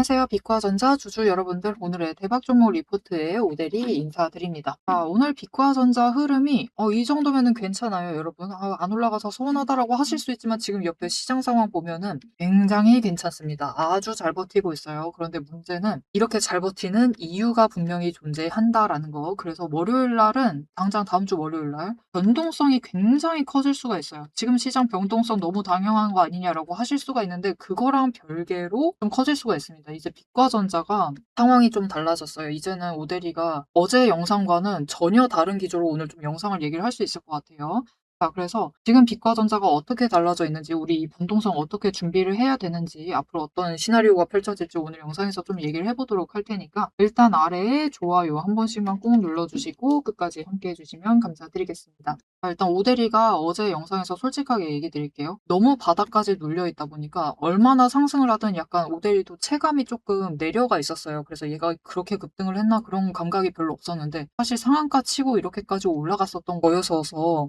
안녕하세요. 비과전자 주주 여러분들, 오늘의 대박 종목 리포트에 오대리 인사드립니다. 오늘 비과전자 흐름이 이 정도면은 괜찮아요, 여러분. 안 올라가서 서운하다라고 하실 수 있지만 지금 옆에 시장 상황 보면은 굉장히 괜찮습니다. 아주 잘 버티고 있어요. 그런데 문제는 이렇게 잘 버티는 이유가 분명히 존재한다라는 거. 그래서 월요일 날은 당장 다음 주 월요일 날 변동성이 굉장히 커질 수가 있어요. 지금 시장 변동성 너무 당연한 거 아니냐라고 하실 수가 있는데 그거랑 별개로 좀 커질 수가 있습니다. 이제 비과전자가 상황이 좀 달라졌어요. 이제는 오대리가 어제 영상과는 전혀 다른 기조로 오늘 좀 영상을 얘기를 할 수 있을 것 같아요. 그래서 지금 비과전자가 어떻게 달라져 있는지, 우리 이 변동성 어떻게 준비를 해야 되는지, 앞으로 어떤 시나리오가 펼쳐질지 오늘 영상에서 좀 얘기를 해보도록 할 테니까 일단 아래에 좋아요 한 번씩만 꼭 눌러주시고 끝까지 함께 해주시면 감사드리겠습니다. 일단 오대리가 어제 영상에서 솔직하게 얘기 드릴게요. 너무 바닥까지 눌려 있다 보니까 얼마나 상승을 하든 약간 오대리도 체감이 조금 내려가 있었어요. 그래서 얘가 그렇게 급등을 했나 그런 감각이 별로 없었는데 사실 상한가 치고 이렇게까지 올라갔었던 거여서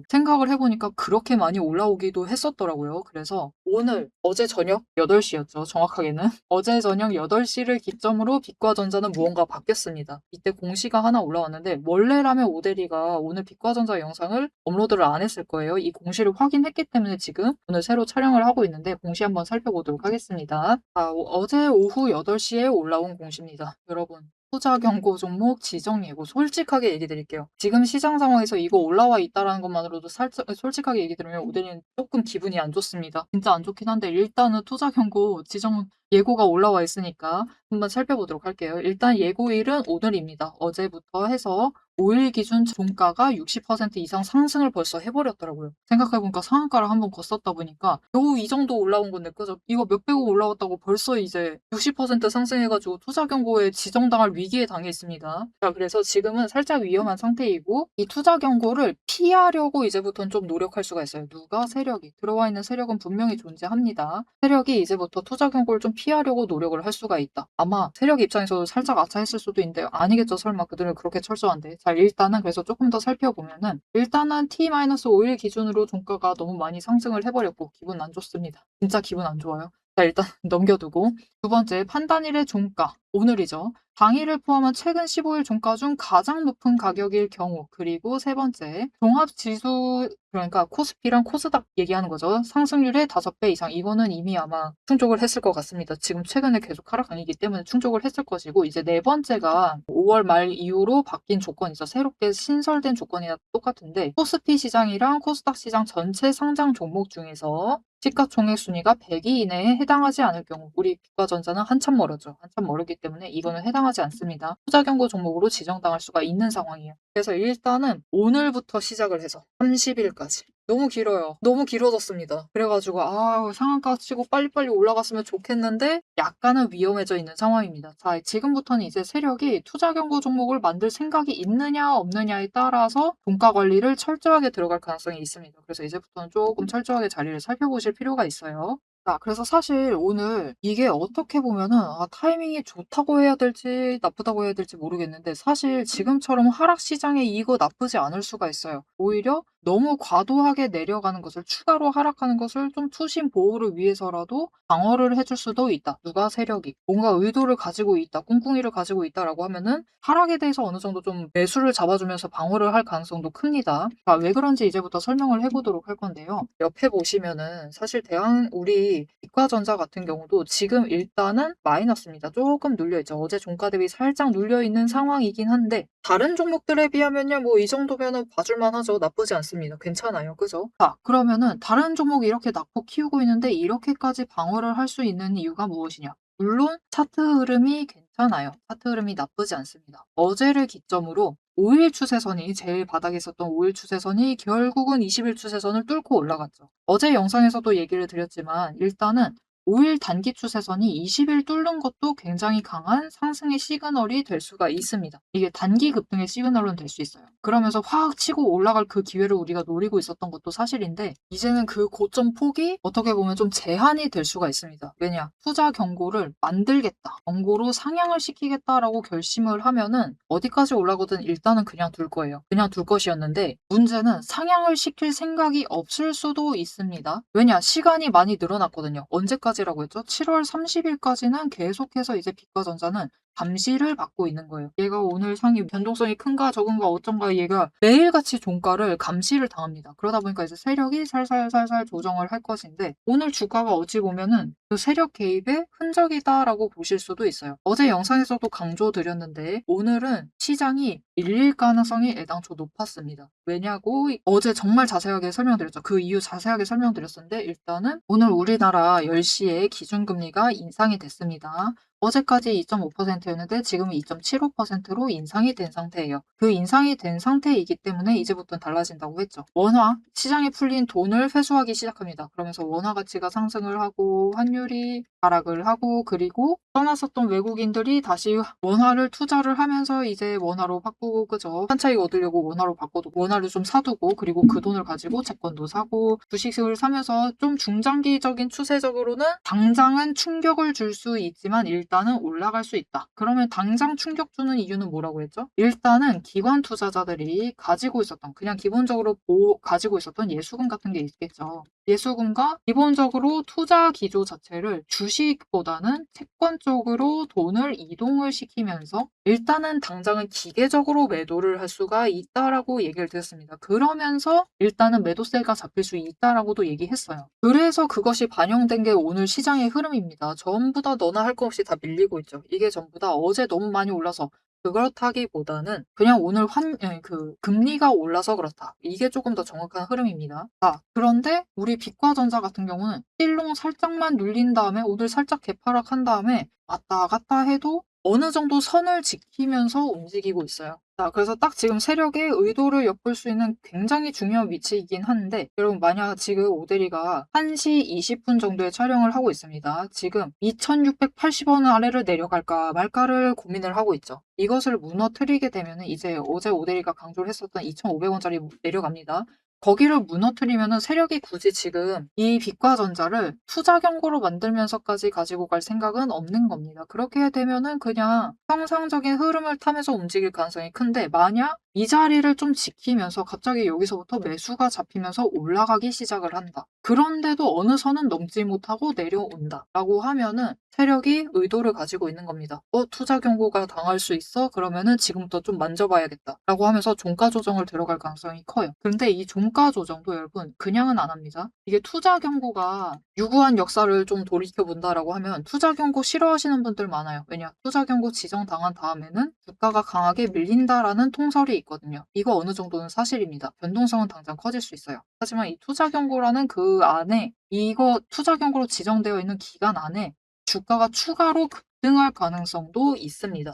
생각을 해보니까 그렇게 많이 올라오기도 했었더라고요. 그래서 오늘 어제 저녁 8시였죠. 정확하게는 어제 저녁 8시를 기점으로 비과전자는 무언가 바뀌었습니다. 이때 공시가 하나 올라왔는데 원래라면 오대리가 오늘 비과전자 영상을 업로드를 안 했을 거예요. 이 공시를 확인했기 때문에 지금 오늘 새로 촬영을 하고 있는데 공시 한번 살펴보도록 하겠습니다. 어제 오후 8시에 올라온 공시입니다. 여러분, 투자 경고 종목 지정 예고 솔직하게 얘기 드릴게요. 지금 시장 상황에서 이거 올라와 있다라는 것만으로도 솔직하게 얘기 드리면 오늘은 조금 기분이 안 좋습니다. 진짜 안 좋긴 한데 일단은 투자 경고 지정 예고가 올라와 있으니까 한번 살펴보도록 할게요. 일단 예고일은 오늘입니다. 어제부터 해서 5일 기준 종가가 60% 이상 상승을 벌써 해버렸더라고요. 생각해보니까 상한가를 한번 걷었다 보니까 겨우 이 정도 올라온 건데 그죠? 이거 몇백억 올라왔다고 벌써 이제 60% 상승해가지고 투자 경고에 지정당할 위기에 당해 있습니다. 그래서 지금은 살짝 위험한 상태이고 이 투자 경고를 피하려고 이제부터는 좀 노력할 수가 있어요. 누가? 세력이. 들어와 있는 세력은 분명히 존재합니다. 세력이 이제부터 투자 경고를 좀 피하려고 노력을 할 수가 있다. 아마 세력 입장에서도 살짝 아차했을 수도 있는데 아니겠죠. 설마 그들은 그렇게 철저한데. 자, 일단은 그래서 조금 더 살펴보면은 일단은 T-5일 기준으로 종가가 너무 많이 상승을 해버렸고 기분 안 좋습니다. 진짜 기분 안 좋아요. 자, 일단 넘겨두고 두 번째 판단일의 종가 오늘이죠. 당일을 포함한 최근 15일 종가 중 가장 높은 가격일 경우, 그리고 세 번째 종합지수, 그러니까 코스피랑 코스닥 얘기하는 거죠. 상승률의 5배 이상. 이거는 이미 아마 충족을 했을 것 같습니다. 지금 최근에 계속 하락 아니기 때문에 충족을 했을 것이고, 이제 네 번째가 5월 말 이후로 바뀐 조건이죠. 새롭게 신설된 조건이랑 똑같은데 코스피 시장이랑 코스닥 시장 전체 상장 종목 중에서 시가총액 순위가 100위 이내에 해당하지 않을 경우, 우리 비과전자는 한참 멀었죠. 한참 멀었기 때문에 이거는 해당하지 않습니다. 투자 경고 종목으로 지정당할 수가 있는 상황이에요. 그래서 일단은 오늘부터 시작을 해서 30일까지 너무 길어요. 너무 길어졌습니다. 그래가지고 상한가 치고 빨리빨리 올라갔으면 좋겠는데 약간은 위험해져 있는 상황입니다. 자, 지금부터는 이제 세력이 투자 경고 종목을 만들 생각이 있느냐 없느냐에 따라서 종가 관리를 철저하게 들어갈 가능성이 있습니다. 그래서 이제부터는 조금 철저하게 자리를 살펴보실 필요가 있어요. 자, 그래서 사실 오늘 이게 어떻게 보면은 타이밍이 좋다고 해야 될지 나쁘다고 해야 될지 모르겠는데 사실 지금처럼 하락 시장에 이거 나쁘지 않을 수가 있어요. 오히려 너무 과도하게 내려가는 것을 추가로 하락하는 것을 좀 투심 보호를 위해서라도 방어를 해줄 수도 있다. 누가? 세력이. 뭔가 의도를 가지고 있다. 꿍꿍이를 가지고 있다라고 하면은 하락에 대해서 어느 정도 좀 매수를 잡아주면서 방어를 할 가능성도 큽니다. 자, 왜 그런지 이제부터 설명을 해보도록 할 건데요. 옆에 보시면은 사실 우리 비과전자 같은 경우도 지금 일단은 마이너스입니다. 조금 눌려있죠. 어제 종가 대비 살짝 눌려있는 상황이긴 한데 다른 종목들에 비하면요. 뭐 이 정도면은 봐줄만 하죠. 나쁘지 않습니다. 괜찮아요. 그죠? 자, 그러면은 다른 종목 이렇게 낙폭 키우고 있는데 이렇게까지 방어를 할 수 있는 이유가 무엇이냐? 물론 차트 흐름이 괜찮아요. 차트 흐름이 나쁘지 않습니다. 어제를 기점으로 5일 추세선이 제일 바닥에 있었던 5일 추세선이 결국은 20일 추세선을 뚫고 올라갔죠. 어제 영상에서도 얘기를 드렸지만 일단은 5일 단기 추세선이 20일 뚫는 것도 굉장히 강한 상승의 시그널이 될 수가 있습니다. 이게 단기 급등의 시그널은 될 수 있어요. 그러면서 확 치고 올라갈 그 기회를 우리가 노리고 있었던 것도 사실인데 이제는 그 고점 폭이 어떻게 보면 좀 제한이 될 수가 있습니다. 왜냐? 투자 경고를 만들겠다. 경고로 상향을 시키겠다라고 결심을 하면은 어디까지 올라가든 일단은 그냥 둘 거예요. 그냥 둘 것이었는데 문제는 상향을 시킬 생각이 없을 수도 있습니다. 왜냐? 시간이 많이 늘어났거든요. 언제까지 30일까지라고 했죠. 7월 30일까지는 계속해서 이제 빛과전자는 감시를 받고 있는 거예요. 얘가 오늘 상이 변동성이 큰가 적은가 어쩐가 얘가 매일같이 종가를 감시를 당합니다. 그러다 보니까 이제 세력이 살살살살 조정을 할 것인데 오늘 주가가 어찌 보면은 그 세력 개입의 흔적이다라고 보실 수도 있어요. 어제 영상에서도 강조드렸는데 오늘은 시장이 밀릴 가능성이 애당초 높았습니다. 왜냐고 어제 정말 자세하게 설명드렸죠. 그 이유 자세하게 설명드렸었는데 일단은 오늘 우리나라 10시에 기준금리가 인상이 됐습니다. 어제까지 2.5%였는데 지금은 2.75%로 인상이 된 상태예요. 그 인상이 된 상태이기 때문에 이제부터는 달라진다고 했죠. 원화, 시장에 풀린 돈을 회수하기 시작합니다. 그러면서 원화 가치가 상승을 하고 환율이 하락을 하고 그리고 떠났었던 외국인들이 다시 원화를 투자를 하면서 이제 원화로 바꾸고 그죠. 한 차익 얻으려고 원화로 바꿔도 원화를 좀 사두고 그리고 그 돈을 가지고 채권도 사고 주식을 사면서 좀 중장기적인 추세적으로는 당장은 충격을 줄 수 있지만 일단은 올라갈 수 있다. 그러면 당장 충격 주는 이유는 뭐라고 했죠? 일단은 기관 투자자들이 가지고 있었던 그냥 기본적으로 가지고 있었던 예수금 같은 게 있겠죠. 예수금과 기본적으로 투자 기조 자체를 주식보다는 채권 쪽으로 돈을 이동을 시키면서 일단은 당장은 기계적으로 매도를 할 수가 있다라고 얘기를 드렸습니다. 그러면서 일단은 매도세가 잡힐 수 있다라고도 얘기했어요. 그래서 그것이 반영된 게 오늘 시장의 흐름입니다. 전부 다 너나 할 거 없이 다 밀리고 있죠. 이게 전부 다 어제 너무 많이 올라서 그렇다기보다는 그냥 오늘 금리가 올라서 그렇다. 이게 조금 더 정확한 흐름입니다. 그런데 우리 빛과전자 같은 경우는 일롱 살짝만 눌린 다음에 오늘 살짝 개파락한 다음에 왔다 갔다 해도 어느 정도 선을 지키면서 움직이고 있어요. 그래서 딱 지금 세력의 의도를 엿볼 수 있는 굉장히 중요한 위치이긴 한데 여러분 만약 지금 오데리가 1시 20분 정도에 촬영을 하고 있습니다. 지금 2680원 아래를 내려갈까 말까를 고민을 하고 있죠. 이것을 무너뜨리게 되면 이제 어제 오데리가 강조를 했었던 2,500원짜리 내려갑니다. 거기를 무너뜨리면은 세력이 굳이 지금 이 빛과전자를 투자 경고로 만들면서까지 가지고 갈 생각은 없는 겁니다. 그렇게 되면은 그냥 평상적인 흐름을 타면서 움직일 가능성이 큰데 만약 이 자리를 좀 지키면서 갑자기 여기서부터 매수가 잡히면서 올라가기 시작을 한다. 그런데도 어느 선은 넘지 못하고 내려온다. 라고 하면은 세력이 의도를 가지고 있는 겁니다. 투자 경고가 당할 수 있어? 그러면은 지금부터 좀 만져봐야겠다. 라고 하면서 종가 조정을 들어갈 가능성이 커요. 그런데 이 종가 조정도 여러분 그냥은 안 합니다. 이게 투자 경고가 유구한 역사를 좀 돌이켜본다라고 하면 투자 경고 싫어하시는 분들 많아요. 왜냐? 투자 경고 지정당한 다음에는 주가가 강하게 밀린다라는 통설이 있거든요. 이거 어느 정도는 사실입니다. 변동성은 당장 커질 수 있어요. 하지만 이 투자 경고라는 그 안에 이거 투자 경고로 지정되어 있는 기간 안에 주가가 추가로 급등할 가능성도 있습니다.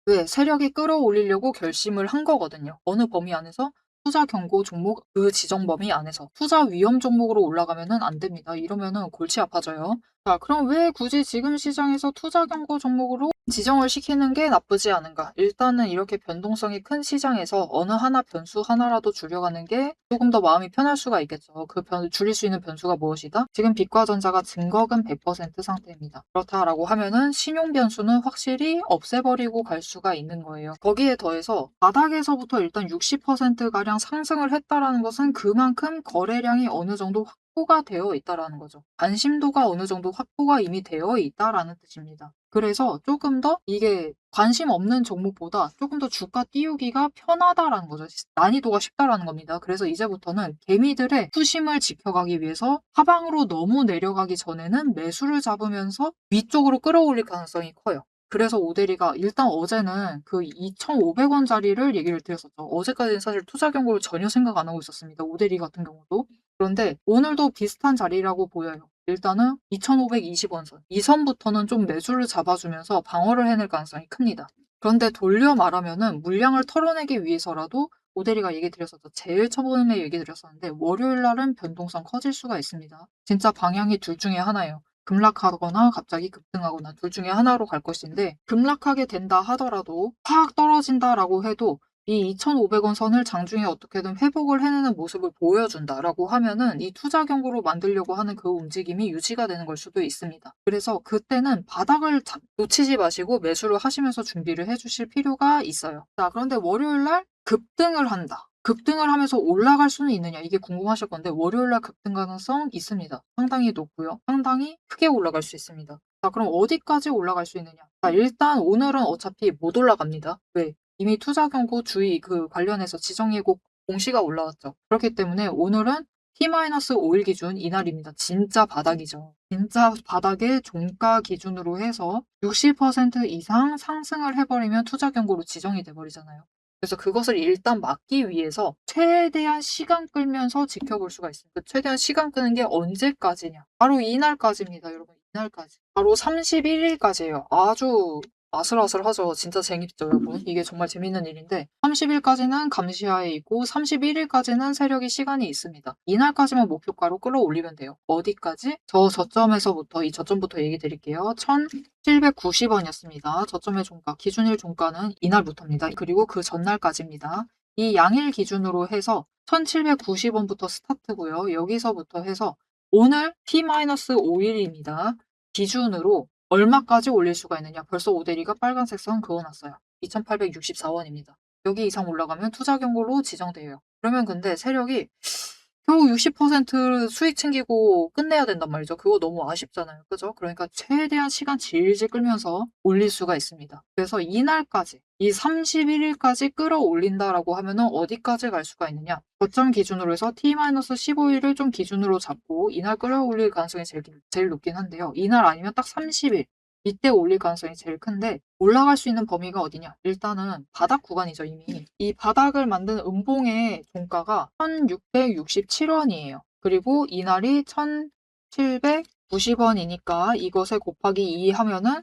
왜? 세력이 끌어올리려고 결심을 한 거거든요. 어느 범위 안에서 투자 경고 종목 그 지정 범위 안에서 투자 위험 종목으로 올라가면은 안 됩니다. 이러면은 골치 아파져요. 그럼 왜 굳이 지금 시장에서 투자 경고 종목으로 지정을 시키는 게 나쁘지 않은가? 일단은 이렇게 변동성이 큰 시장에서 어느 하나 변수 하나라도 줄여가는 게 조금 더 마음이 편할 수가 있겠죠. 줄일 수 있는 변수가 무엇이다? 지금 빛과전자가 증거금 100% 상태입니다. 그렇다라고 하면은 신용 변수는 확실히 없애버리고 갈 수가 있는 거예요. 거기에 더해서 바닥에서부터 일단 60%가량 상승을 했다라는 것은 그만큼 거래량이 어느 정도 확보가 되어 있다라는 거죠. 관심도가 어느 정도 확보가 이미 되어 있다라는 뜻입니다. 그래서 조금 더 이게 관심 없는 종목보다 조금 더 주가 띄우기가 편하다라는 거죠. 난이도가 쉽다라는 겁니다. 그래서 이제부터는 개미들의 수심을 지켜가기 위해서 하방으로 너무 내려가기 전에는 매수를 잡으면서 위쪽으로 끌어올릴 가능성이 커요. 그래서 오데리가 일단 어제는 그 2,500원짜리를 얘기를 드렸었죠. 어제까지는 사실 투자 경고를 전혀 생각 안 하고 있었습니다. 오데리 같은 경우도. 그런데 오늘도 비슷한 자리라고 보여요. 일단은 2,520원 선. 이 선부터는 좀 매수를 잡아주면서 방어를 해낼 가능성이 큽니다. 그런데 돌려 말하면은 물량을 털어내기 위해서라도 오데리가 얘기 드렸었죠. 제일 처음에 얘기 드렸었는데 월요일 날은 변동성 커질 수가 있습니다. 진짜 방향이 둘 중에 하나예요. 급락하거나 갑자기 급등하거나 둘 중에 하나로 갈 것인데 급락하게 된다 하더라도 확 떨어진다라고 해도 이 2,500원 선을 장중에 어떻게든 회복을 해내는 모습을 보여준다라고 하면은 이 투자 경고로 만들려고 하는 그 움직임이 유지가 되는 걸 수도 있습니다. 그래서 그때는 바닥을 놓치지 마시고 매수를 하시면서 준비를 해주실 필요가 있어요. 그런데 월요일 날 급등을 한다. 급등을 하면서 올라갈 수는 있느냐 이게 궁금하실 건데 월요일 날 급등 가능성 있습니다. 상당히 높고요. 상당히 크게 올라갈 수 있습니다. 자 그럼 어디까지 올라갈 수 있느냐. 자 일단 오늘은 어차피 못 올라갑니다. 왜? 이미 투자 경고 주의 그 관련해서 지정 예고 공시가 올라왔죠. 그렇기 때문에 오늘은 T-5일 기준 이날입니다. 진짜 바닥이죠. 진짜 바닥의 종가 기준으로 해서 60% 이상 상승을 해버리면 투자 경고로 지정이 돼버리잖아요. 그래서 그것을 일단 막기 위해서 최대한 시간 끌면서 지켜볼 수가 있습니다. 최대한 시간 끄는 게 언제까지냐? 바로 이날까지입니다, 여러분. 이날까지. 바로 31일까지예요. 아주 아슬아슬하죠. 진짜 재밌죠, 여러분. 이게 정말 재밌는 일인데 30일까지는 감시하에 있고 31일까지는 세력이 시간이 있습니다. 이날까지만 목표가로 끌어올리면 돼요. 어디까지? 저 저점에서부터 이 저점부터 얘기 드릴게요. 1790원이었습니다. 저점의 종가, 기준일 종가는 이날부터입니다. 그리고 그 전날까지입니다. 이 양일 기준으로 해서 1790원부터 스타트고요. 여기서부터 해서 오늘 T-5일입니다. 기준으로 얼마까지 올릴 수가 있느냐. 벌써 오대리가 빨간색 선 그어놨어요. 2864원입니다. 여기 이상 올라가면 투자 경고로 지정돼요. 그러면 근데 세력이 겨우 60% 수익 챙기고 끝내야 된단 말이죠. 그거 너무 아쉽잖아요. 그죠? 그러니까 최대한 시간 질질 끌면서 올릴 수가 있습니다. 그래서 이날까지, 이 31일까지 끌어올린다라고 하면은 어디까지 갈 수가 있느냐? 저점 기준으로 해서 T-15일을 좀 기준으로 잡고 이날 끌어올릴 가능성이 제일 높긴 한데요. 이날 아니면 딱 30일. 이때 올릴 가능성이 제일 큰데 올라갈 수 있는 범위가 어디냐? 일단은 바닥 구간이죠, 이미. 이 바닥을 만든 음봉의 종가가 1667원이에요. 그리고 이날이 1790원이니까 이것에 곱하기 2 하면은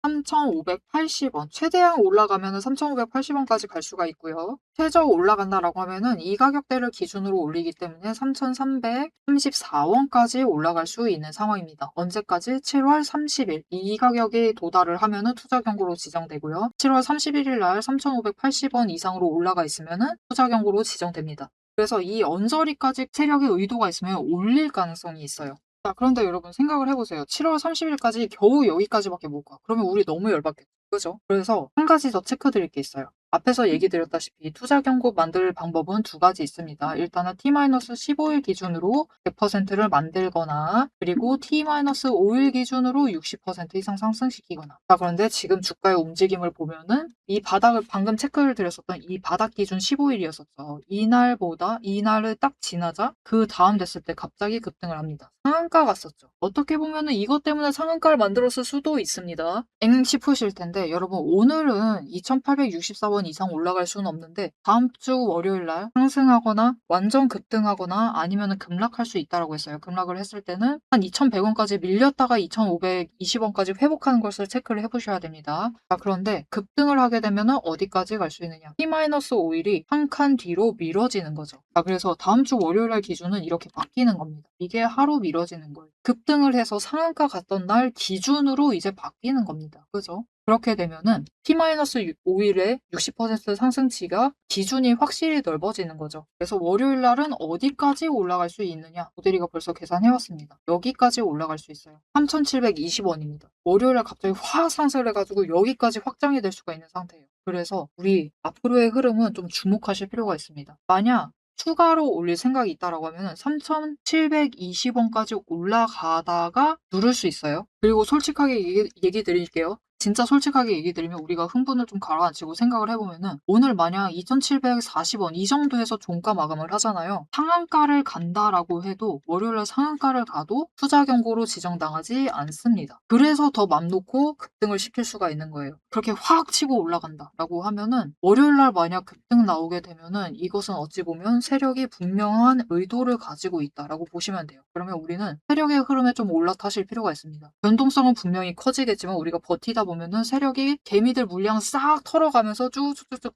3,580원. 최대한 올라가면은 3,580원까지 갈 수가 있고요. 최저 올라간다라고 하면은 이 가격대를 기준으로 올리기 때문에 3,334원까지 올라갈 수 있는 상황입니다. 언제까지? 7월 30일. 이 가격에 도달을 하면은 투자 경고로 지정되고요. 7월 31일 날 3,580원 이상으로 올라가 있으면은 투자 경고로 지정됩니다. 그래서 이 언저리까지 세력의 의도가 있으면 올릴 가능성이 있어요. 자, 그런데 여러분 생각을 해보세요. 7월 30일까지 겨우 여기까지밖에 못 가. 그러면 우리 너무 열받겠죠. 그죠? 그래서 한 가지 더 체크 드릴 게 있어요. 앞에서 얘기 드렸다시피 투자 경고 만들 방법은 두 가지 있습니다. 일단은 T-15일 기준으로 100%를 만들거나 그리고 T-5일 기준으로 60% 이상 상승시키거나. 자, 그런데 지금 주가의 움직임을 보면은 이 바닥을 방금 체크를 드렸었던 이 바닥 기준 15일이었었죠. 이날을 딱 지나자 그 다음 됐을 때 갑자기 급등을 합니다. 상한가 갔었죠. 어떻게 보면은 이것 때문에 상한가를 만들었을 수도 있습니다. 싶으실 텐데 여러분 오늘은 2864원 이상 올라갈 수는 없는데 다음 주 월요일 날 상승하거나 완전 급등하거나 아니면은 급락할 수 있다라고 했어요. 급락을 했을 때는 한 2,100원까지 밀렸다가 2,520원까지 회복하는 것을 체크를 해보셔야 됩니다. 자, 그런데 급등을 하게 되면은 어디까지 갈 수 있느냐? T-5일이 한 칸 뒤로 미뤄지는 거죠. 자, 그래서 다음 주 월요일 날 기준은 이렇게 바뀌는 겁니다. 이게 하루 미뤄지는 거예요. 급등을 해서 상한가 갔던 날 기준으로 이제 바뀌는 겁니다. 그죠? 그렇게 되면은 T-5일의 60% 상승치가 기준이 확실히 넓어지는 거죠. 그래서 월요일 날은 어디까지 올라갈 수 있느냐? 모델이가 벌써 계산해왔습니다. 여기까지 올라갈 수 있어요. 3,720원입니다. 월요일 날 갑자기 확 상승을 해가지고 여기까지 확장이 될 수가 있는 상태예요. 그래서 우리 앞으로의 흐름은 좀 주목하실 필요가 있습니다. 만약 추가로 올릴 생각이 있다라고 하면 3,720원까지 올라가다가 누를 수 있어요. 그리고 솔직하게 얘기 드릴게요. 진짜 솔직하게 얘기 드리면 우리가 흥분을 좀 가라앉히고 생각을 해보면은 오늘 만약 2,740원 이 정도에서 종가 마감을 하잖아요. 상한가를 간다라고 해도 월요일날 상한가를 가도 투자 경고로 지정당하지 않습니다. 그래서 더 맘 놓고 급등을 시킬 수가 있는 거예요. 그렇게 확 치고 올라간다라고 하면은 월요일날 만약 급등 나오게 되면은 이것은 어찌 보면 세력이 분명한 의도를 가지고 있다라고 보시면 돼요. 그러면 우리는 세력의 흐름에 좀 올라타실 필요가 있습니다. 변동성은 분명히 커지겠지만 우리가 버티다 보면은 세력이 개미들 물량 싹 털어가면서 쭉쭉쭉쭉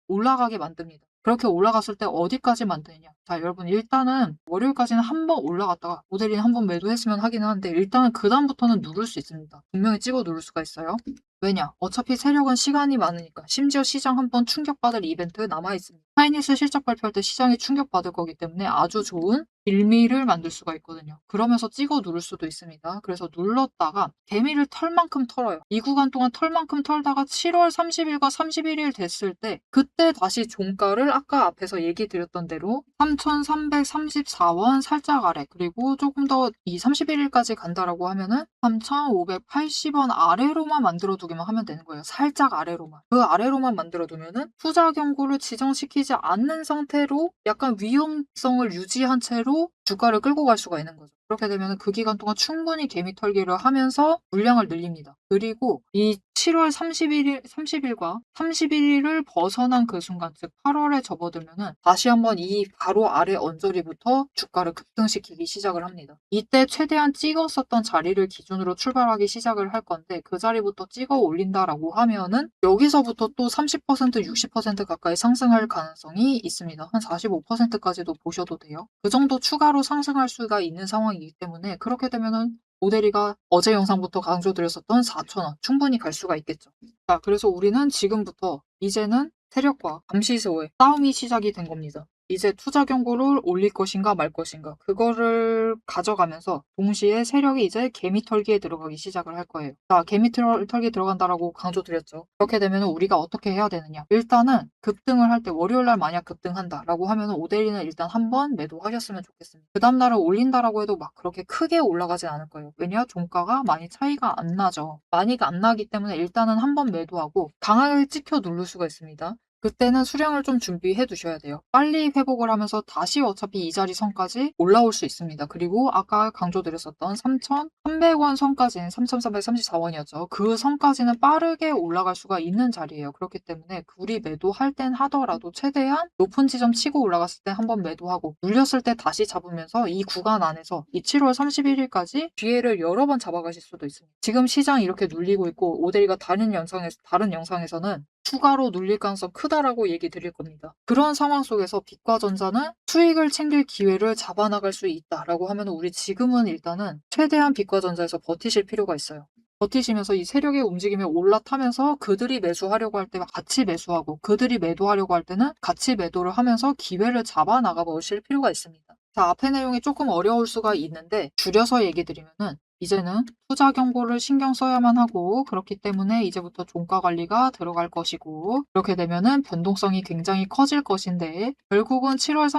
올라가게 만듭니다. 그렇게 올라갔을 때 어디까지 만드느냐. 자, 여러분 일단은 월요일까지는 한 번 올라갔다가 모델이 한 번 매도했으면 하기는 한데 일단은 그 다음부터는 누를 수 있습니다. 분명히 찍어 누를 수가 있어요. 왜냐? 어차피 세력은 시간이 많으니까. 심지어 시장 한 번 충격받을 이벤트 남아있습니다. 차이니스 실적 발표할 때 시장이 충격받을 거기 때문에 아주 좋은 빌미를 만들 수가 있거든요. 그러면서 찍어 누를 수도 있습니다. 그래서 눌렀다가 개미를 털 만큼 털어요. 이 구간 동안 털 만큼 털다가 7월 30일과 31일 됐을 때 그때 다시 종가를 아까 앞에서 얘기 드렸던 대로 3,334원 살짝 아래, 그리고 조금 더 이 31일까지 간다라고 하면은 3,580원 아래로만 만들어 두기만 하면 되는 거예요. 살짝 아래로만. 그 아래로만 만들어 두면은 투자 경고를 지정시키지 않는 상태로 약간 위험성을 유지한 채로 주가를 끌고 갈 수가 있는 거죠. 그렇게 되면은 그 기간 동안 충분히 개미 털기를 하면서 물량을 늘립니다. 그리고 이 7월 30일과 31일을 벗어난 그 순간, 즉 8월에 접어들면은 다시 한번 이 바로 아래 언저리부터 주가를 급등시키기 시작을 합니다. 이때 최대한 찍었었던 자리를 기준으로 출발하기 시작을 할 건데, 그 자리부터 찍어 올린다라고 하면은 여기서부터 또 30%, 60% 가까이 상승할 가능성이 있습니다. 한 45%까지도 보셔도 돼요. 그 정도 추가로 상승할 수가 있는 상황이기 때문에, 그렇게 되면은 모델이가 어제 영상부터 강조드렸었던 4,000원 충분히 갈 수가 있겠죠. 자, 그래서 우리는 지금부터 이제는 세력과 감시소의 싸움이 시작이 된 겁니다. 이제 투자 경고를 올릴 것인가 말 것인가, 그거를 가져가면서 동시에 세력이 이제 개미 털기에 들어가기 시작을 할 거예요. 자, 개미 털기 들어간다라고 강조드렸죠. 그렇게 되면 우리가 어떻게 해야 되느냐. 일단은 급등을 할 때 월요일 날 만약 급등한다라고 하면 오데이는 일단 한번 매도하셨으면 좋겠습니다. 그 다음날을 올린다라고 해도 막 그렇게 크게 올라가진 않을 거예요. 왜냐? 종가가 많이 차이가 안 나죠. 많이가 안 나기 때문에 일단은 한번 매도하고 강하게 찍혀 누를 수가 있습니다. 그때는 수량을 좀 준비해 두셔야 돼요. 빨리 회복을 하면서 다시 어차피 이 자리 선까지 올라올 수 있습니다. 그리고 아까 강조드렸었던 3,300원 선까지는 3,334원이었죠. 그 선까지는 빠르게 올라갈 수가 있는 자리예요. 그렇기 때문에 우리 매도할 땐 하더라도 최대한 높은 지점 치고 올라갔을 때 한번 매도하고 눌렸을 때 다시 잡으면서 이 구간 안에서 이 7월 31일까지 기회를 여러 번 잡아가실 수도 있습니다. 지금 시장이 이렇게 눌리고 있고 오데리가 다른 영상에서는 추가로 눌릴 가능성 크다라고 얘기 드릴 겁니다. 그런 상황 속에서 빛과 전자는 수익을 챙길 기회를 잡아나갈 수 있다라고 하면 우리 지금은 일단은 최대한 빛과 전자에서 버티실 필요가 있어요. 버티시면서 이 세력의 움직임에 올라타면서 그들이 매수하려고 할 때 같이 매수하고, 그들이 매도하려고 할 때는 같이 매도를 하면서 기회를 잡아 나가 보실 필요가 있습니다. 자, 앞의 내용이 조금 어려울 수가 있는데 줄여서 얘기 드리면은 이제는 투자 경고를 신경 써야만 하고, 그렇기 때문에 이제부터 종가 관리가 들어갈 것이고, 그렇게 되면은 변동성이 굉장히 커질 것인데, 결국은 7월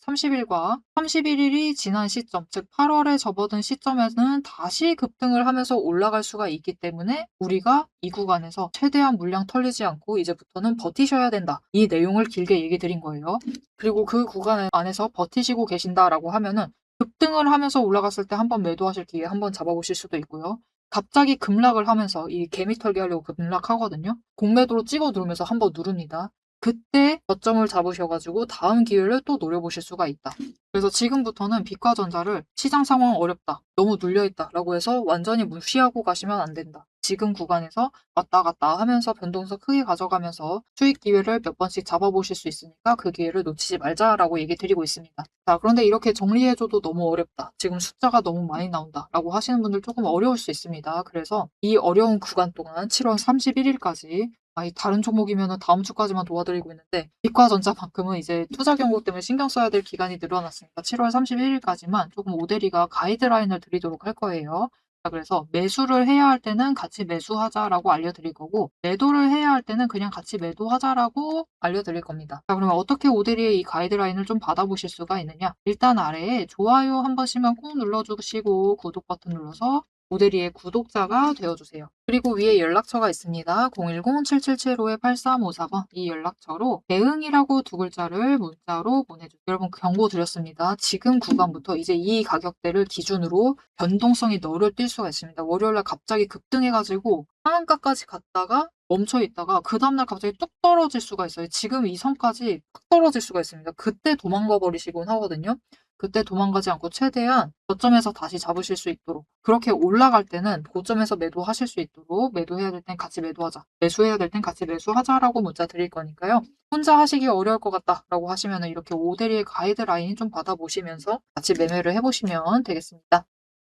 30일과 31일이 지난 시점, 즉 8월에 접어든 시점에는 다시 급등을 하면서 올라갈 수가 있기 때문에 우리가 이 구간에서 최대한 물량 털리지 않고 이제부터는 버티셔야 된다. 이 내용을 길게 얘기 드린 거예요. 그리고 그 구간 안에서 버티시고 계신다라고 하면은 급등을 하면서 올라갔을 때 한번 매도하실 기회 한번 잡아보실 수도 있고요. 갑자기 급락을 하면서 이 개미 털기 하려고 급락하거든요. 공매도로 찍어 누르면서 한번 누릅니다. 그때 저점을 잡으셔가지고 다음 기회를 또 노려보실 수가 있다. 그래서 지금부터는 빛과 전자를 시장 상황 어렵다, 너무 눌려있다라고 해서 완전히 무시하고 가시면 안 된다. 지금 구간에서 왔다 갔다 하면서 변동성 크게 가져가면서 수익 기회를 몇 번씩 잡아보실 수 있으니까 그 기회를 놓치지 말자라고 얘기 드리고 있습니다. 자, 그런데 이렇게 정리해줘도 너무 어렵다, 지금 숫자가 너무 많이 나온다 라고 하시는 분들 조금 어려울 수 있습니다. 그래서 이 어려운 구간 동안 7월 31일까지 다른 종목이면 다음 주까지만 도와드리고 있는데 빛과 전자만큼은 이제 투자 경고 때문에 신경 써야 될 기간이 늘어났으니까 7월 31일까지만 조금 오데리가 가이드라인을 드리도록 할 거예요. 자, 그래서 매수를 해야 할 때는 같이 매수하자라고 알려드릴 거고, 매도를 해야 할 때는 그냥 같이 매도하자라고 알려드릴 겁니다. 자, 그러면 어떻게 오데리의 이 가이드라인을 좀 받아보실 수가 있느냐? 일단 아래에 좋아요 한 번씩만 꾹 눌러주시고 구독 버튼 눌러서 오데리의 구독자가 되어주세요. 그리고 위에 연락처가 있습니다. 010-777-8354번 이 연락처로 대응이라고 두 글자를 문자로 보내주세요. 여러분 경고 드렸습니다. 지금 구간부터 이제 이 가격대를 기준으로 변동성이 너를 뛸 수가 있습니다. 월요일날 갑자기 급등해가지고 상한가까지 갔다가 멈춰 있다가 그 다음날 갑자기 뚝 떨어질 수가 있어요. 지금 이 선까지 뚝 떨어질 수가 있습니다. 그때 도망가 버리시곤 하거든요. 그때 도망가지 않고 최대한 저점에서 다시 잡으실 수 있도록, 그렇게 올라갈 때는 고점에서 매도하실 수 있도록, 매도해야 될 땐 같이 매도하자, 매수해야 될 땐 같이 매수하자라고 문자 드릴 거니까요. 혼자 하시기 어려울 것 같다라고 하시면 이렇게 오데리의 가이드라인 좀 받아보시면서 같이 매매를 해보시면 되겠습니다.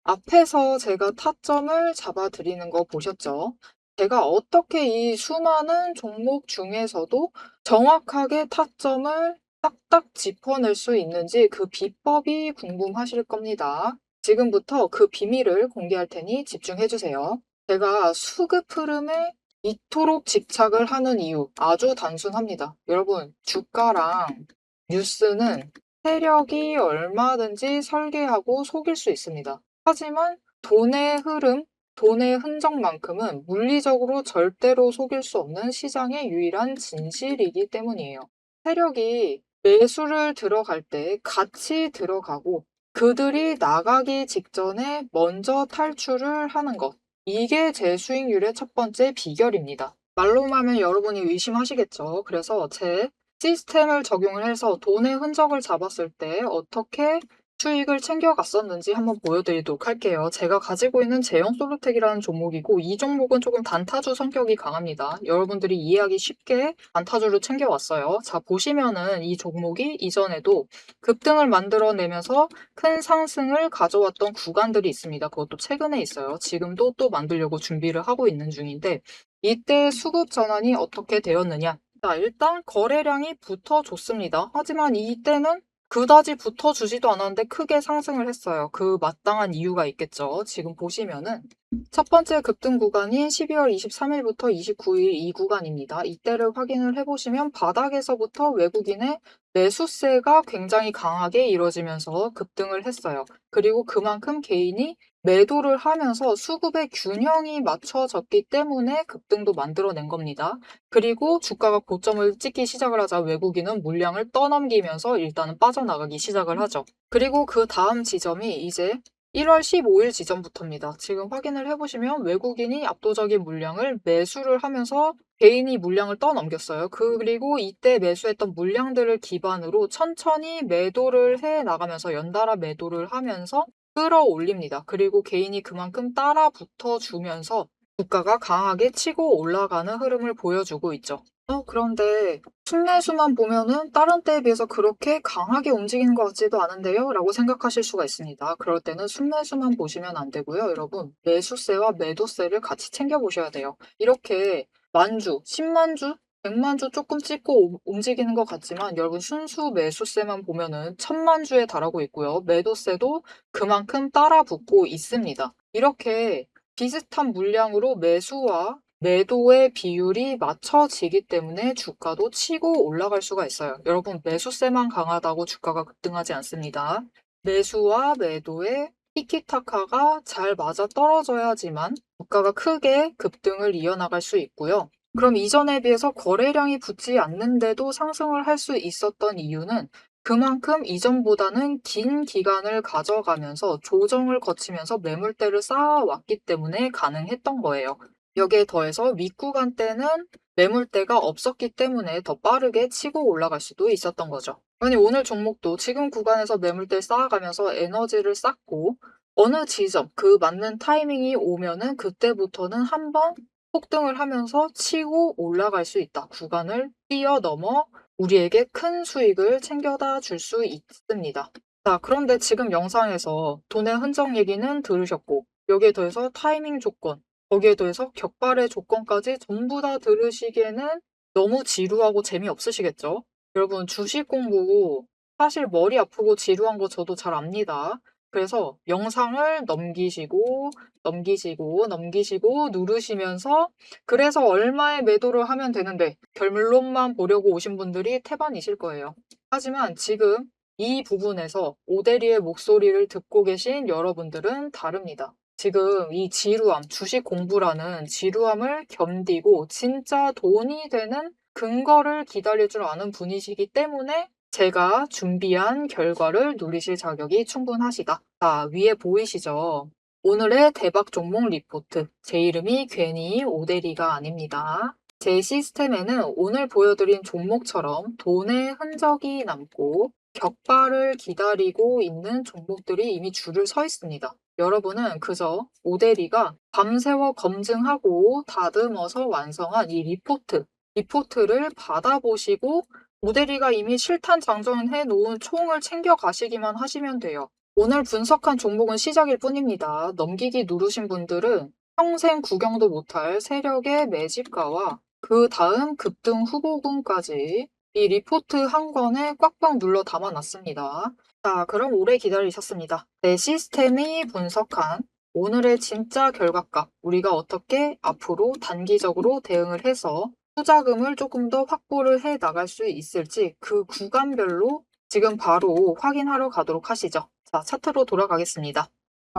앞에서 제가 타점을 잡아드리는 거 보셨죠? 제가 어떻게 이 수많은 종목 중에서도 정확하게 타점을 딱딱 짚어낼 수 있는지 그 비법이 궁금하실 겁니다. 지금부터 그 비밀을 공개할 테니 집중해 주세요. 제가 수급 흐름에 이토록 집착을 하는 이유 아주 단순합니다. 여러분, 주가랑 뉴스는 세력이 얼마든지 설계하고 속일 수 있습니다. 하지만 돈의 흐름, 돈의 흔적만큼은 물리적으로 절대로 속일 수 없는 시장의 유일한 진실이기 때문이에요. 세력이 매수를 들어갈 때 같이 들어가고 그들이 나가기 직전에 먼저 탈출을 하는 것. 이게 제 수익률의 첫 번째 비결입니다. 말로만 하면 여러분이 의심하시겠죠. 그래서 제 시스템을 적용을 해서 돈의 흔적을 잡았을 때 어떻게 수익을 챙겨갔었는지 한번 보여드리도록 할게요. 제가 가지고 있는 제형 솔루텍이라는 종목이고 이 종목은 조금 단타주 성격이 강합니다. 여러분들이 이해하기 쉽게 단타주를 챙겨왔어요. 자, 보시면은 이 종목이 이전에도 급등을 만들어내면서 큰 상승을 가져왔던 구간들이 있습니다. 그것도 최근에 있어요. 지금도 또 만들려고 준비를 하고 있는 중인데 이때 수급 전환이 어떻게 되었느냐? 자, 일단 거래량이 붙어줬습니다. 하지만 이때는 그다지 붙어주지도 않았는데 크게 상승을 했어요. 그 마땅한 이유가 있겠죠. 지금 보시면은 첫 번째 급등 구간인 12월 23일부터 29일 이 구간입니다. 이때를 확인을 해보시면 바닥에서부터 외국인의 매수세가 굉장히 강하게 이루어지면서 급등을 했어요. 그리고 그만큼 개인이 매도를 하면서 수급의 균형이 맞춰졌기 때문에 급등도 만들어낸 겁니다. 그리고 주가가 고점을 찍기 시작을 하자 외국인은 물량을 떠넘기면서 일단은 빠져나가기 시작을 하죠. 그리고 그 다음 지점이 이제 1월 15일 지점부터입니다. 지금 확인을 해보시면 외국인이 압도적인 물량을 매수를 하면서 개인이 물량을 떠넘겼어요. 그리고 이때 매수했던 물량들을 기반으로 천천히 매도를 해 나가면서 연달아 매도를 하면서 끌어올립니다. 그리고 개인이 그만큼 따라 붙어주면서 주가가 강하게 치고 올라가는 흐름을 보여주고 있죠. 그런데 순매수만 보면은 다른 때에 비해서 그렇게 강하게 움직이는 것 같지도 않은데요? 라고 생각하실 수가 있습니다. 그럴 때는 순매수만 보시면 안 되고요. 여러분, 매수세와 매도세를 같이 챙겨보셔야 돼요. 이렇게 만주, 10만주, 100만주 조금 찍고 움직이는 것 같지만 여러분 순수 매수세만 보면은 1000만주에 달하고 있고요. 매도세도 그만큼 따라 붙고 있습니다. 이렇게 비슷한 물량으로 매수와 매도의 비율이 맞춰지기 때문에 주가도 치고 올라갈 수가 있어요. 여러분, 매수세만 강하다고 주가가 급등하지 않습니다. 매수와 매도의 티키타카가 잘 맞아 떨어져야지만 주가가 크게 급등을 이어나갈 수 있고요. 그럼 이전에 비해서 거래량이 붙지 않는데도 상승을 할 수 있었던 이유는 그만큼 이전보다는 긴 기간을 가져가면서 조정을 거치면서 매물대를 쌓아왔기 때문에 가능했던 거예요. 여기에 더해서 윗구간 때는 매물대가 없었기 때문에 더 빠르게 치고 올라갈 수도 있었던 거죠. 아니, 오늘 종목도 지금 구간에서 매물대 쌓아가면서 에너지를 쌓고 어느 지점, 그 맞는 타이밍이 오면은 그때부터는 한번 폭등을 하면서 치고 올라갈 수 있다. 구간을 뛰어넘어 우리에게 큰 수익을 챙겨다 줄 수 있습니다. 자, 그런데 지금 영상에서 돈의 흔적 얘기는 들으셨고 여기에 더해서 타이밍 조건, 거기에 더해서 격발의 조건까지 전부 다 들으시기에는 너무 지루하고 재미없으시겠죠? 여러분, 주식 공부 사실 머리 아프고 지루한 거 저도 잘 압니다. 그래서 영상을 넘기시고 누르시면서 그래서 얼마에 매도를 하면 되는데 결론만 보려고 오신 분들이 태반이실 거예요. 하지만 지금 이 부분에서 오대리의 목소리를 듣고 계신 여러분들은 다릅니다. 지금 이 지루함, 주식 공부라는 지루함을 견디고 진짜 돈이 되는 근거를 기다릴 줄 아는 분이시기 때문에 제가 준비한 결과를 누리실 자격이 충분하시다. 자, 위에 보이시죠? 오늘의 대박 종목 리포트. 제 이름이 괜히 오대리가 아닙니다. 제 시스템에는 오늘 보여드린 종목처럼 돈의 흔적이 남고 격발을 기다리고 있는 종목들이 이미 줄을 서 있습니다. 여러분은 그저 오대리가 밤새워 검증하고 다듬어서 완성한 이 리포트를 받아보시고 오대리가 이미 실탄 장전해 놓은 총을 챙겨 가시기만 하시면 돼요. 오늘 분석한 종목은 시작일 뿐입니다. 넘기기 누르신 분들은 평생 구경도 못할 세력의 매집가와 그 다음 급등 후보군까지 이 리포트 한 권에 꽉꽉 눌러 담아 놨습니다. 자, 그럼 오래 기다리셨습니다. 내 시스템이 분석한 오늘의 진짜 결과값, 우리가 어떻게 앞으로 단기적으로 대응을 해서 투자금을 조금 더 확보를 해 나갈 수 있을지 그 구간별로 지금 바로 확인하러 가도록 하시죠. 자, 차트로 돌아가겠습니다.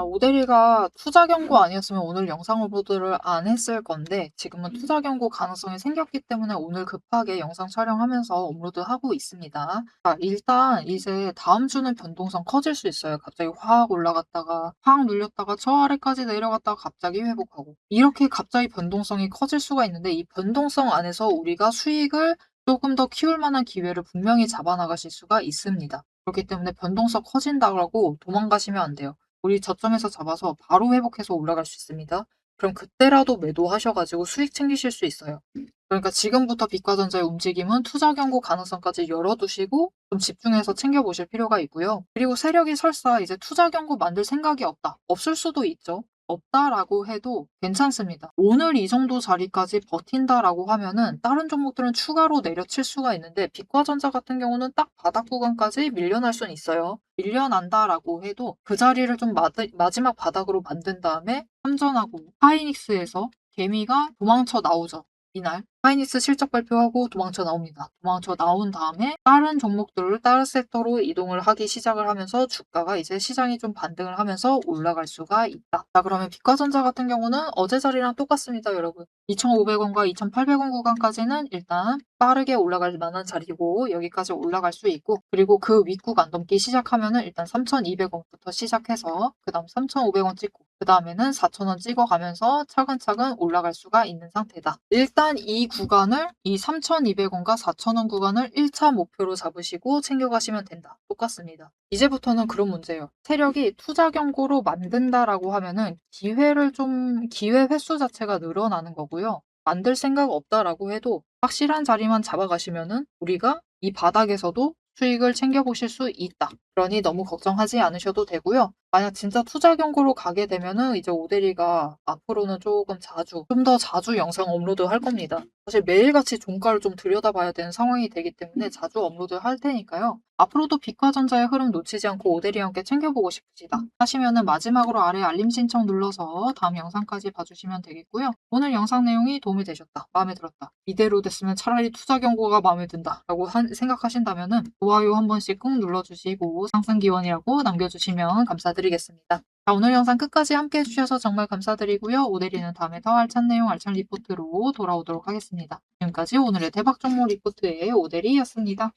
오대리가 투자 경고 아니었으면 오늘 영상 업로드를 안 했을 건데 지금은 투자 경고 가능성이 생겼기 때문에 오늘 급하게 영상 촬영하면서 업로드하고 있습니다. 자, 일단 이제 다음 주는 변동성 커질 수 있어요. 갑자기 확 올라갔다가 확 눌렸다가 저 아래까지 내려갔다가 갑자기 회복하고 이렇게 갑자기 변동성이 커질 수가 있는데 이 변동성 안에서 우리가 수익을 조금 더 키울 만한 기회를 분명히 잡아나가실 수가 있습니다. 그렇기 때문에 변동성 커진다고 도망가시면 안 돼요. 우리 저점에서 잡아서 바로 회복해서 올라갈 수 있습니다. 그럼 그때라도 매도하셔 가지고 수익 챙기실 수 있어요. 그러니까 지금부터 빛과전자의 움직임은 투자 경고 가능성까지 열어두시고 좀 집중해서 챙겨보실 필요가 있고요. 그리고 세력이 설사 이제 투자 경고 만들 생각이 없다. 없을 수도 있죠. 없다라고 해도 괜찮습니다. 오늘 이 정도 자리까지 버틴다라고 하면은 다른 종목들은 추가로 내려칠 수가 있는데 빛과전자 같은 경우는 딱 바닥 구간까지 밀려날 수는 있어요. 밀려난다라고 해도 그 자리를 좀 마지막 바닥으로 만든 다음에 참전하고 하이닉스에서 개미가 도망쳐 나오죠. 이날 하이닉스 실적 발표하고 도망쳐 나옵니다. 도망쳐 나온 다음에 다른 종목들을 다른 섹터로 이동을 하기 시작을 하면서 주가가 이제 시장이 좀 반등을 하면서 올라갈 수가 있다. 자, 그러면 빛과전자 같은 경우는 어제 자리랑 똑같습니다, 여러분. 2,500원과 2,800원 구간까지는 일단 빠르게 올라갈 만한 자리고 여기까지 올라갈 수 있고 그리고 그 윗구간 넘기 시작하면은 일단 3,200원부터 시작해서 그 다음 3,500원 찍고 그 다음에는 4,000원 찍어가면서 차근차근 올라갈 수가 있는 상태다. 일단 이 구간을 이 3,200원과 4,000원 구간을 1차 목표로 잡으시고 챙겨가시면 된다. 똑같습니다. 이제부터는 그런 문제예요. 세력이 투자 경고로 만든다라고 하면은 기회 횟수 자체가 늘어나는 거고요. 만들 생각 없다라고 해도 확실한 자리만 잡아가시면은 우리가 이 바닥에서도 수익을 챙겨보실 수 있다. 그러니 너무 걱정하지 않으셔도 되고요. 만약 진짜 투자 경고로 가게 되면은 이제 오대리가 앞으로는 조금 좀 더 자주 영상 업로드 할 겁니다. 사실 매일같이 종가를 좀 들여다봐야 되는 상황이 되기 때문에 자주 업로드 할 테니까요. 앞으로도 빛과전자의 흐름 놓치지 않고 오대리와 함께 챙겨보고 싶으시다 하시면은 마지막으로 아래 알림 신청 눌러서 다음 영상까지 봐주시면 되겠고요. 오늘 영상 내용이 도움이 되셨다, 마음에 들었다, 이대로 됐으면 차라리 투자 경고가 마음에 든다 라고 생각하신다면은 좋아요 한 번씩 꾹 눌러주시고 상승 기원이라고 남겨주시면 감사드리겠습니다. 자, 오늘 영상 끝까지 함께 해주셔서 정말 감사드리고요. 오대리는 다음에 더 알찬 내용 알찬 리포트로 돌아오도록 하겠습니다. 지금까지 오늘의 대박 종목 리포트의 오대리였습니다.